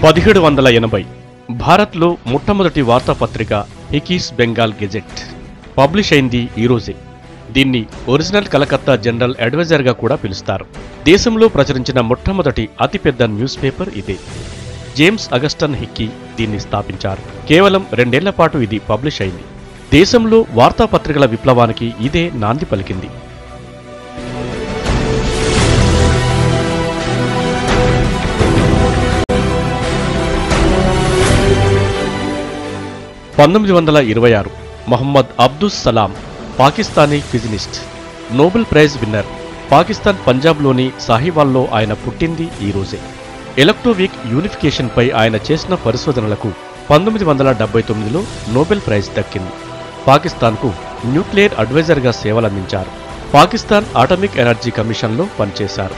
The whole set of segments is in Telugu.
1780 భారత్లో మొట్టమొదటి వార్తాపత్రిక హికీస్ బెంగాల్ గెజెట్ పబ్లిష్ అయింది ఈ రోజే. దీన్ని ఒరిజినల్ కలకత్తా జనరల్ అడ్వైజర్గా కూడా పిలుస్తారు. దేశంలో ప్రచురించిన మొట్టమొదటి అతిపెద్ద న్యూస్ పేపర్ ఇదే. జేమ్స్ అగస్టన్ హిక్కీ దీన్ని స్థాపించారు. కేవలం 2 ఏళ్ల పాటు ఇది పబ్లిష్ అయింది. దేశంలో వార్తాపత్రికల విప్లవానికి ఇదే నాంది పలికింది. 1926 Mohammad Abdus Salam Pakistani physicist, Nobel prize winner. Pakistan పంజాబ్లోని సాహివాల్లో ఆయన పుట్టింది ఈ రోజే. ఎలక్ట్రోవిక్ యూనిఫికేషన్పై ఆయన చేసిన పరిశోధనలకు 1979లో నోబెల్ ప్రైజ్ దక్కింది. పాకిస్తాన్కు న్యూక్లియర్ అడ్వైజర్గా సేవలందించారు. పాకిస్తాన్ ఆటమిక్ ఎనర్జీ కమిషన్లో పనిచేశారు.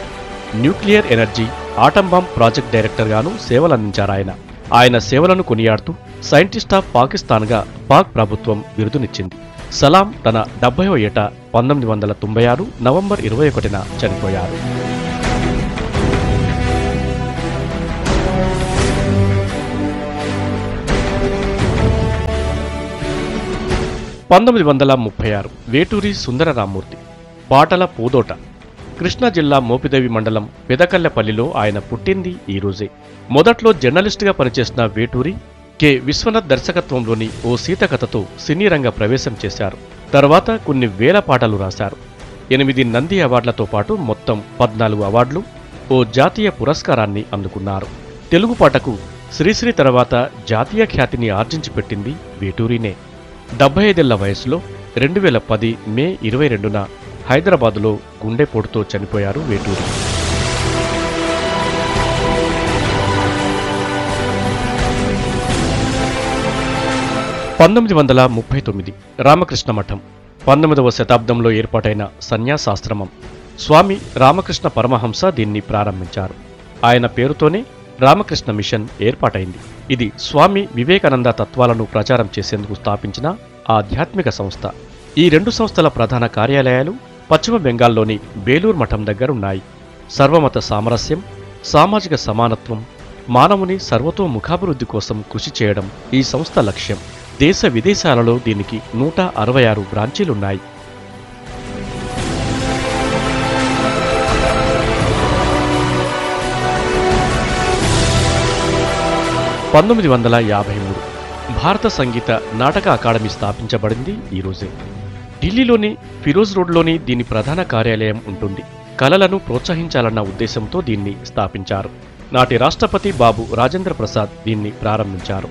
Nuclear energy, atom bomb project డైరెక్టర్గాను సేవలందించారాయన. ఆయన సేవలను కొనియాడుతూ సైంటిస్ట్ ఆఫ్ పాకిస్తాన్గా పాక్ ప్రభుత్వం బిరుదునిచ్చింది. సలాం తన 70వ ఏట 1996 నవంబర్ 21న చనిపోయారు. 1936 వేటూరి సుందరరామ్మూర్తి, పాటల పూదోట. కృష్ణా జిల్లా మోపిదేవి మండలం పెదకల్లెపల్లిలో ఆయన పుట్టింది ఈ రోజే. మొదట్లో జర్నలిస్టుగా పనిచేసిన వేటూరి కె. విశ్వనాథ్ దర్శకత్వంలోని ఓ సీతకథతో సినీ రంగ ప్రవేశం చేశారు. తర్వాత కొన్ని వేల పాటలు రాశారు. 8 నంది అవార్డులతో పాటు మొత్తం 14 అవార్డులు, ఓ జాతీయ పురస్కారాన్ని అందుకున్నారు. తెలుగు పాటకు శ్రీశ్రీ తర్వాత జాతీయ ఖ్యాతిని ఆర్జించిపెట్టింది వేటూరినే. 75 ఏళ్ల వయసులో 2010 మే 22న హైదరాబాదులో గుండెపోటుతో చనిపోయారు వేటూరి. 1939 రామకృష్ణ మఠం 19వ శతాబ్దంలో ఏర్పాటైన సన్యాసాశ్రమం. స్వామి రామకృష్ణ పరమహంస దీన్ని ప్రారంభించారు. ఆయన పేరుతోనే రామకృష్ణ మిషన్ ఏర్పాటైంది. ఇది స్వామి వివేకానంద తత్వాలను ప్రచారం చేసేందుకు స్థాపించిన ఆధ్యాత్మిక సంస్థ. ఈ 2 సంస్థల ప్రధాన కార్యాలయాలు పశ్చిమ బెంగాల్లోని బేలూర్ మఠం దగ్గరున్నాయి. సర్వమత సామరస్యం, సామాజిక సమానత్వం, మానవుని సర్వతోముఖాభివృద్ధి కోసం కృషి చేయడం ఈ సంస్థ లక్ష్యం. దేశ విదేశాలలో దీనికి 166 బ్రాంచీలున్నాయి. 1953 భారత సంగీత నాటక అకాడమీ స్థాపించబడింది ఈ రోజే. ఢిల్లీలోని ఫిరోజ్ రోడ్లోని దీని ప్రధాన కార్యాలయం ఉంటుంది. కళలను ప్రోత్సహించాలన్న ఉద్దేశంతో దీన్ని స్థాపించారు. నాటి రాష్ట్రపతి బాబు రాజేంద్ర ప్రసాద్ దీన్ని ప్రారంభించారు.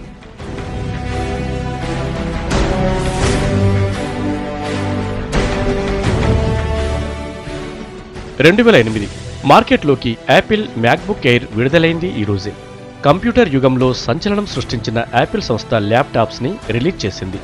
2008 మార్కెట్లోకి యాపిల్ మ్యాక్బుక్ ఎయిర్ విడుదలైంది ఈ రోజే. కంప్యూటర్ యుగంలో సంచలనం సృష్టించిన యాపిల్ సంస్థ ల్యాప్టాప్స్ని రిలీజ్ చేసింది.